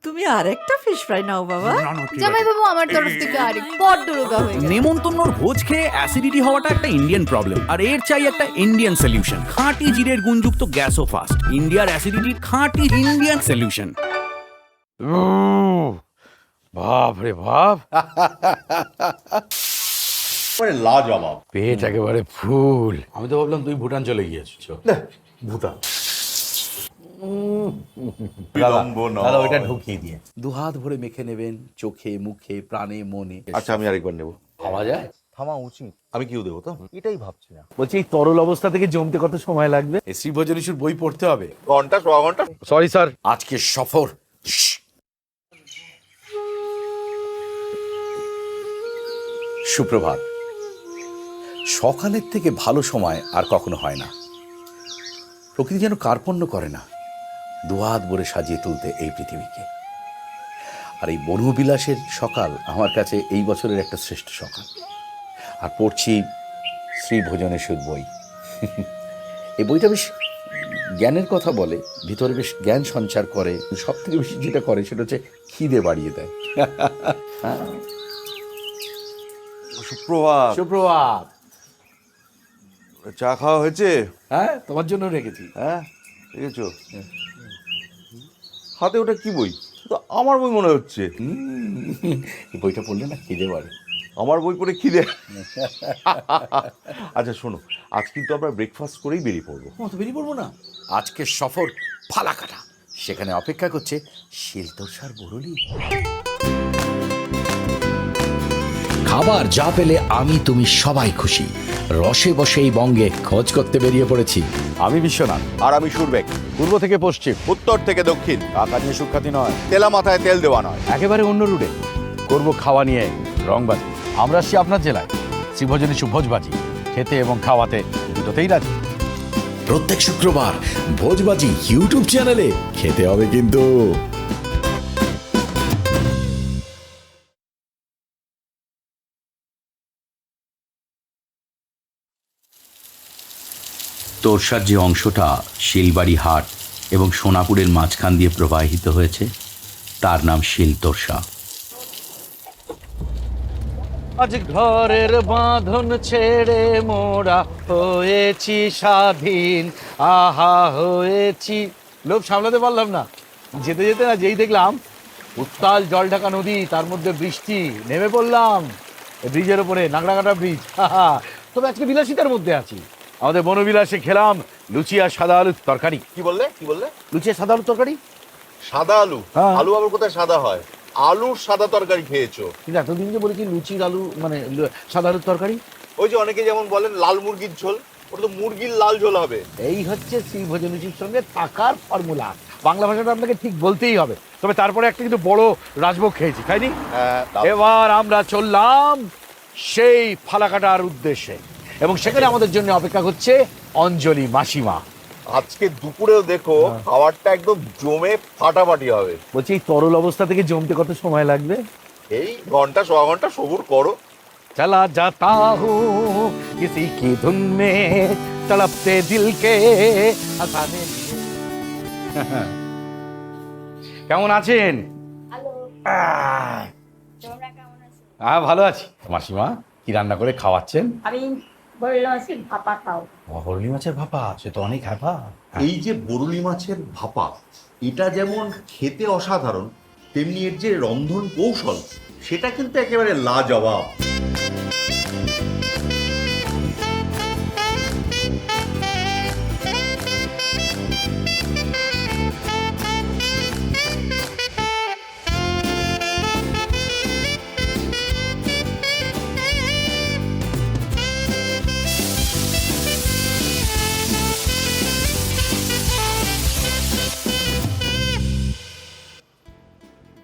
তুমি আরেকটা fish fry নাও বাবা। জামাই বাবু আমার তরফ থেকে আরেক বড্ড রোগা হয়ে গেছে। নেমন্তন্নর ভোজ খেয়ে অ্যাসিডিটি হওয়াটা একটা ইন্ডিয়ান প্রবলেম, আর এর চাই একটা ইন্ডিয়ান সলিউশন। খাঁটি জিরের গুণযুক্ত গ্যাসো ফাস্ট, ইন্ডিয়ার অ্যাসিডিটির খাঁটি ইন্ডিয়ান সলিউশন। বাপ রে বাপ, লাজবাব। পেট একেবারে ফুল। আমি তো ভাবলাম তুই ভুটান চলে গিয়েছিস। ভুটান দাদা ওইটা ঢুকিয়ে দিয়ে দু হাত ভরে মেখে নেবেন চোখে মুখে প্রাণে মনে। আচ্ছা আমি আরেকবার নেব। খাওয়া যায়? থামা উচিত। আমি কিউ দেবো তো, এটাই ভাবছি না। বলছি এই তরল অবস্থা থেকে জমতে কত সময় লাগবে? এই শ্রীভোজনেশ্বর বই পড়তে হবে। ঘন্টা সোয়া ঘন্টা। সরি স্যার, আজকে সফর। সুপ্রভাত। সকালের থেকে ভালো সময় আর কখনো হয় না। প্রকৃতি যেন কার্পণ্য করে না দুহাত ভরে সাজিয়ে তুলতে এই পৃথিবীকে। আর এই বনবিলাসের সকাল আমার কাছে এই বছরের একটা শ্রেষ্ঠ সকাল। আর পড়ছি শ্রীভোজনেশ্বর বই। এই বইটা বেশ জ্ঞানের কথা বলে, ভিতরে বেশ জ্ঞান সঞ্চার করে। সব থেকে বেশি যেটা করে সেটা হচ্ছে খিদে বাড়িয়ে দেয়। সুপ্রভাত। সুপ্রভাত। চা খাওয়া হয়েছে? হ্যাঁ, তোমার জন্য রেখেছি। হ্যাঁ দেখেছো, হাতে ওটা কি বই? তো আমার বই মনে হচ্ছে। এই বইটা পড়লে না খিদে বাড়ে। আমার বই পড়ে খিদে। আচ্ছা শোনো, আজ কিন্তু আমরা ব্রেকফাস্ট করেই বেরিয়ে পড়বো। তো বেরিয়ে পড়বো না? আজকে সফর ফালাকাটা। সেখানে অপেক্ষা করছে শিলতোষার বরলি। খাবার যা পেলে আমি তুমি সবাই খুশি। রসে বসে এই বঙ্গে খোঁজ করতে বেরিয়ে পড়েছি। আমি বিশ্বনাথ, আর আমি সুরবেগ। পূর্ব থেকে পশ্চিম, উত্তর থেকে দক্ষিণ। কাকা নিয়ে সুখ্যাতি নয়, তেলা মাথায় তেল দেওয়া নয়। একেবারে অন্য রুটে করবো খাওয়া নিয়ে রংবাজি। আমরা আসছি আপনার জেলায় শ্রীভোজনেশ্বর ভোজবাজি খেতে এবং খাওয়াতে, দুটোতেই রাজি। প্রত্যেক শুক্রবার ভোজবাজি ইউটিউব চ্যানেলে খেতে হবে কিন্তু। তোরসার যে অংশটা শিলবাড়ি হাট এবং সোনাপুরের মাঝখান দিয়ে প্রবাহিত হয়েছে তার নাম শিল তোরসা। আজ ঘরের বাঁধন ছেড়ে মোরা হয়েছি স্বাধীন, আহা হয়েছি। লোভ সামলাতে পারলাম না, যেতে যেতে না যেই দেখলাম উত্তাল জল ঢাকা নদী, তার মধ্যে বৃষ্টি, নেমে পড়লাম ব্রিজের ওপরে, নাগরাকাটা ব্রিজ। তবে আজকে বিলাসিতার মধ্যে আছি। আমাদের বনবিলাসে খেলাম লুচি আর সাদা আলুর তরকারি। কি বললে কি বললে? লুচি আর সাদা আলুর তরকারি। সাদা আলু? হ্যাঁ। আলু আবার কোথায় সাদা হয়? আলুর সাদা তরকারি খেয়েছো? কিন্তু এতদিন যে বলেছি লুচির আলু মানে সাদা আলুর তরকারি। ওই যে অনেকে যেমন বলেন লাল মুরগির ঝোল, ওটা তো মুরগির লাল ঝোল হবে। এই হচ্ছে শ্রীভোজনেশ্বর সঙ্গে থাকার ফর্মুলা। বাংলা ভাষাটা আপনাকে ঠিক বলতেই হবে। তবে তারপরে একটা কিন্তু বড় রাজভোগ খেয়েছি, খাইনি? এবার আমরা চললাম সেই ফালাকাটার উদ্দেশ্যে, এবং সেখানে আমাদের জন্য অপেক্ষা করছে অঞ্জলি মাসিমা। আজকে দুপুরেও দেখো খাবারটা একদম জমে ফাটাফাটি হবে। বলছি এই তরল অবস্থা থেকে জমতে কত সময় লাগবে? এই ঘন্টা সোয়া ঘন্টা সবুর করো। চলা যাতা হুঁ কিসি কি ধুন মে তড়পতে দিল কে আসানে। কেমন আছেন? হ্যাঁ ভালো আছি। মাসিমা কি রান্না করে খাওয়াচ্ছেন? আমি বললাম আজকে ভাপা খাও। বরলি মাছের ভাপা, সে তো অনেক হ্যাপা। এই যে বরুলি মাছের ভাপা, এটা যেমন খেতে অসাধারণ, তেমনি এর যে রন্ধন কৌশল সেটা কিন্তু একেবারে লাজবাব।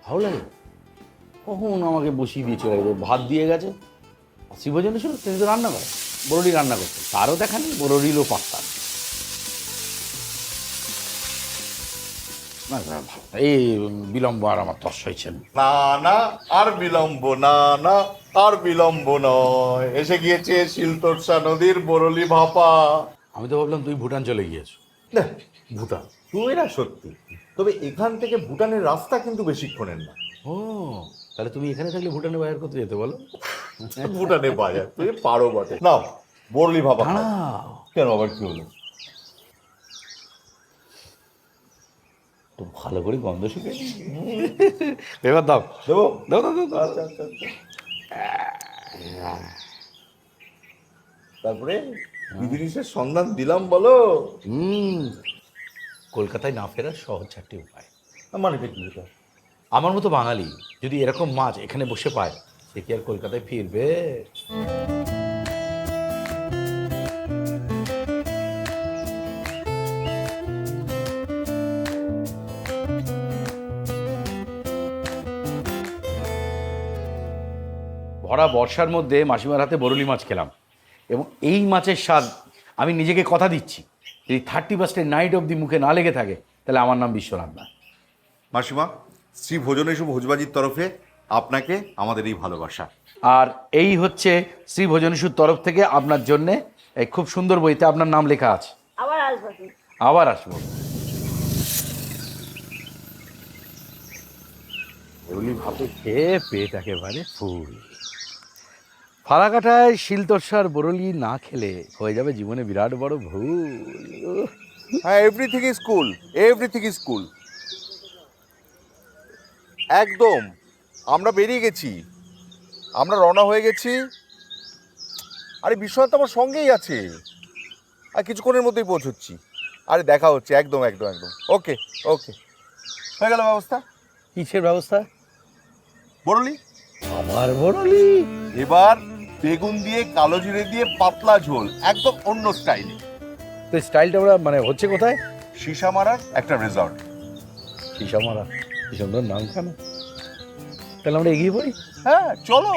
ভালো লাগে। কখন আমাকে বসিয়ে দিয়ে চলে গেছে, ভাত দিয়ে গেছে। শ্রীভোজনেশ্বর তিনি তো রান্না করে, বরলি রান্না করতে, তারও দেখা নেই, বরলিরও পাত্তা নেই। এই বিলম্ব আর আমার তস হয়েছে। না না আর বিলম্ব, না না আর বিলম্ব নয়, এসে গিয়েছে শিলতোরসা নদীর বরলি ভাপা। আমি তো ভাবলাম তুই ভুটান চলে গিয়েছো। ভুটান? তুই না সত্যি তবে এখান থেকে ভুটানের রাস্তা কিন্তু বেশিক্ষণের না। ও, তাহলে তুমি এখানে থাকলে ভুটানে বাজার করতে যেতে বলো। ভুটানে বাজার তুই পারো বটে। নাও বরলি ভাপা খাও। দাঁড়াও, কেন আবার কি হলো? তো ভালো করে গন্ধ শিখে এবার দাও, দেবো? দাও দাও দাও, দাও। আচ্ছা আচ্ছা আচ্ছা। তারপরে কি জিনিসের সন্ধান দিলাম বলো? কলকাতায় না ফেরার সহজ চারটি উপায়। মানে কি এটা? আমার মতো বাঙালি যদি এরকম মাছ এখানে বসে পায়, সে কি আর কলকাতায় ফিরবে? ভরা বর্ষার মধ্যে মাসিমার হাতে বরলি মাছ খেলাম, এবং এই মাছের স্বাদ আমি নিজেকে কথা দিচ্ছি, যদি 31st নাইট অবধি মুখে না লেগে থাকে তাহলে আমার নাম বিশ্বনাথ না। মাসিমা, শ্রী ভোজনেশু ভোজবাজির তরফে আপনাকে আমাদের এই ভালোবাসা। আর এই হচ্ছে শ্রী ভোজনেশুর তরফ থেকে আপনার জন্যে এই খুব সুন্দর বইতে আপনার নাম লেখা আছে। আবার আসবো কি? আবার আসবো। বরলি ভাপে খেয়ে পেট একেবারে ফুল। ফালাকাটায় শিলতর্ষার বরলি না খেলে হয়ে যাবে জীবনে বিরাট বড় ভুল। হ্যাঁ, everything is cool, everything is cool. একদম আমরা বেরিয়ে গেছি, আমরা রওনা হয়ে গেছি। আরে বিশ্বনাথ আমার সঙ্গেই আছে, আর কিছুক্ষণের মধ্যেই পৌঁছচ্ছি। আরে দেখা হচ্ছে, একদম একদম একদম। ওকে ওকে, হয়ে গেল ব্যবস্থা। কিসের ব্যবস্থা? বরলি আবার বরলি? এবার বেগুন দিয়ে কালো জিরে দিয়ে পাতলা ঝোল, একদম অন্য স্টাইলে। তো স্টাইলটা ওরা মানে হচ্ছে কোথায়? সীসামারার একটা রিসর্ট। সীসামারা, কি সুন্দর নাম কেন? তাহলে আমরা এগিয়ে পড়ি। হ্যাঁ চলো।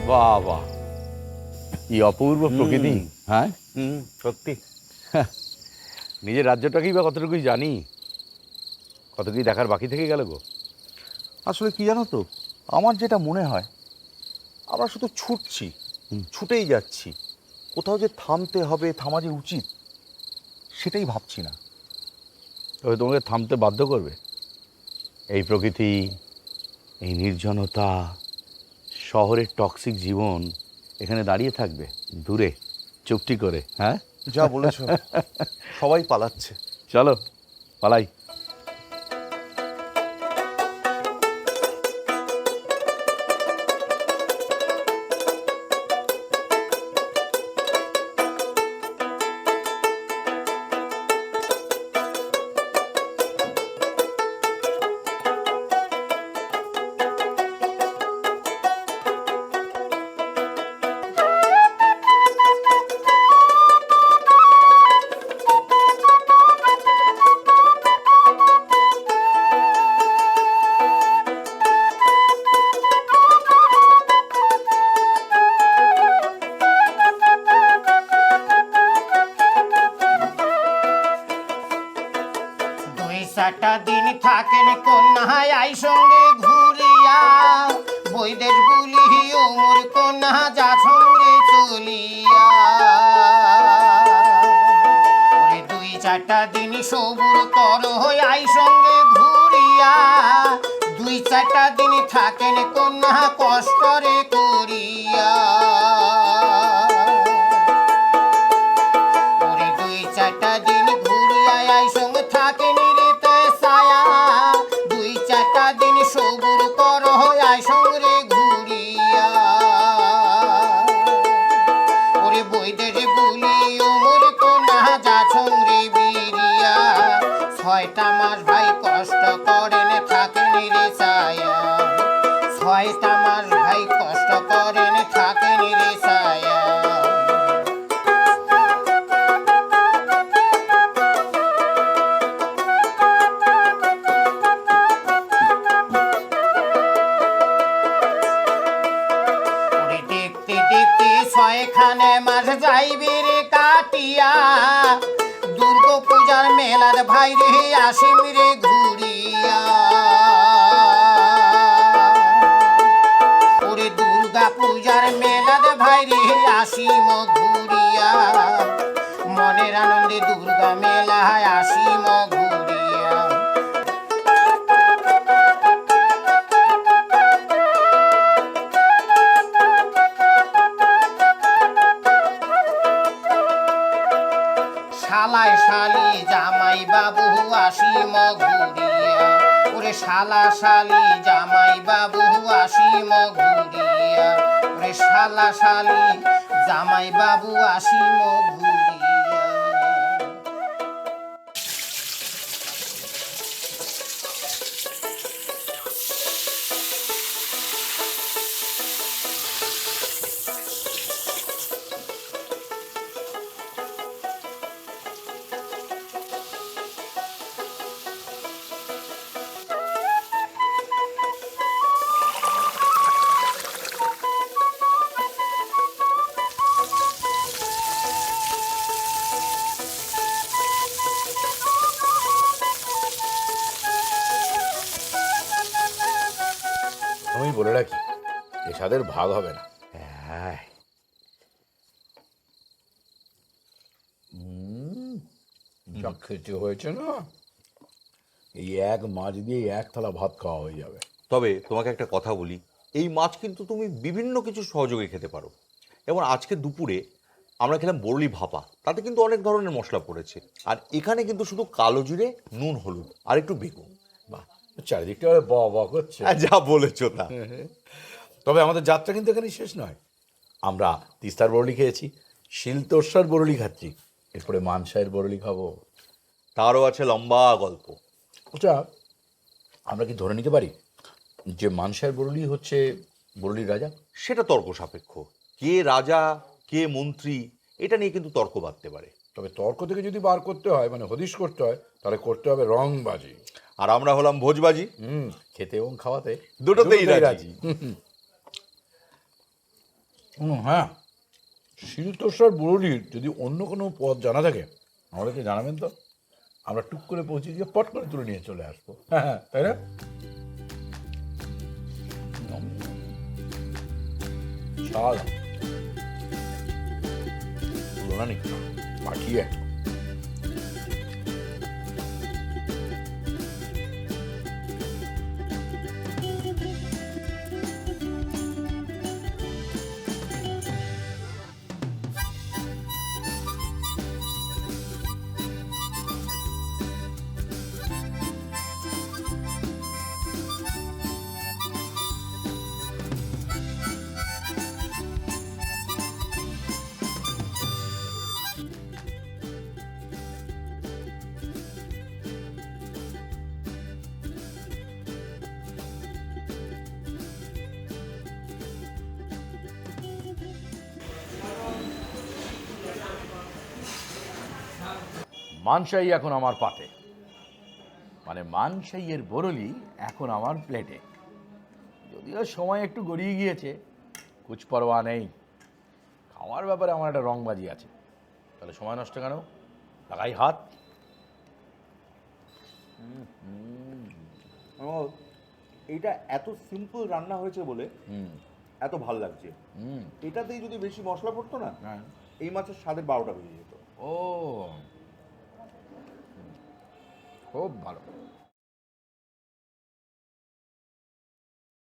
বাহ বাহ, কি অপূর্ব প্রকৃতি। হ্যাঁ সত্যি। নিজের রাজ্যটাকেই বা কতটুকুই জানি, কতটুকুই দেখার বাকি থেকে গেল গো। আসলে কি জানো তো, আমার যেটা মনে হয় আমরা শুধু ছুটছি, ছুটেই যাচ্ছি। কোথাও যে থামতে হবে, থামা যে উচিত, সেটাই ভাবছি না। তবে তোমাকে থামতে বাধ্য করবে এই প্রকৃতি, এই নির্জনতা, শহরের টক্সিক জীবন এখানে দাঁড়িয়ে থাকবে দূরে চুপটি করে। হ্যাঁ যা বলেছ, সবাই পালাচ্ছে। চলো পালাই। সাটা দিন থাকেন কন্যায় আই সঙ্গে ঘুরিয়া, বৈদেশ বুলি ওমর কন্যা যা সঙ্গে চলিয়া। ওরে 2-4টা দিন সবুর কর আই সঙ্গে ঘুরিয়া, 2-4টা দিন থাকেন কন্যা কষ্টরে করিয়া। ওরে 2-4টা দিন ঘুরিয়া আই সঙ্গে থাকেন সবুর কর আয় সঙ্গে ঘুরিয়া। ওরে বৈদেশে বুলি ওমর কোনা যা সঙ্গে বিরিয়া। 6টা মাস ভাই কষ্ট করেন থাকেন রে ছায়া, 6টা মাস ভাই কষ্ট করেন থাকেন রে ছায়া। ছয়খানে মাস যাইবে রে কাটিয়া, দুর্গা পূজার মেলার ভাই রে আসিম রে ঘুরিয়া। ওরে দুর্গা পূজা আরে মেলাতে ভাই রে আসি মঘুরিয়া, মনের আনন্দে দুর্গা মেলায় আসি মঘুরিয়া। শালায় শালি জামাই বাবু আসি মঘুরিয়া, ওরে শালা শালি জামাই বাবু আসি মঘুরিয়া, ওরে শালা শালি জামাই বাবু আসি মঘুরিয়া। আমি বলে রাখি এসাদের ভাগ হবে না। হ্যাঁ, যা খেতে হয়েছে না, এই এক মাছ দিয়ে এক থালা ভাত খাওয়া হয়ে যাবে। তবে তোমাকে একটা কথা বলি, এই মাছ কিন্তু তুমি বিভিন্ন কিছু সহযোগে খেতে পারো। যেমন আজকে দুপুরে আমরা খেলাম বরলি ভাপা, তাতে কিন্তু অনেক ধরনের মশলা পড়েছে। আর এখানে কিন্তু শুধু কালো জিরে, নুন, হলুদ আর একটু বেগুন। বাহ, চারিদিকটা বাহ করছে। যা বলেছো তা। তবে আমাদের যাত্রা কিন্তু এখানে শেষ নয়। আমরা তিস্তার বরলি খেয়েছি, শিলতোরসার বরলি খাচ্ছি, এরপরে মানসাইয়ের বরলি খাবো। তারও আছে লম্বা গল্প। আচ্ছা, আমরা কি ধরে নিতে পারি যে মানসাইয়ের বরলি হচ্ছে বরলির রাজা? সেটা তর্ক সাপেক্ষ। কে রাজা কে মন্ত্রী এটা নিয়ে কিন্তু তর্ক বাঁধতে পারে। তবে তর্ক থেকে যদি বার করতে হয়, মানে হদিশ করতে হয়, তাহলে করতে হবে রংবাজি। আর আমরা হলাম ভোজবাজি। খেতে এবং খাওয়াতে দুটোতেই রাজি। হ্যাঁ, শিলতোরসার বরলির যদি অন্য কোনো পথ জানা থাকে আমাদেরকে জানাবেন তো, আমরা টুক করে পৌঁছে গিয়ে পট করে তুলে নিয়ে চলে আসবো। হ্যাঁ, তাই না? স্বাদ তুলনা নেই, মাখিয়ে মানসাই এখন আমার পাতে, মানে মানসাইয়ের বরলি এখন আমার প্লেটে। যদিও সময় একটু গড়িয়ে গিয়েছে, কুছ পরোয়া নেই, খাওয়ার ব্যাপারে আমার একটা রংবাজি আছে। তাহলে সময় নষ্ট কেন, লাগাই হাত। এটা এত সিম্পল রান্না হয়েছে বলে এত ভাল লাগছে। এটাতেই যদি বেশি মশলা পড়তো না, এই মাছের স্বাদের 12টা বেজে যেত। ও, খুব ভালো।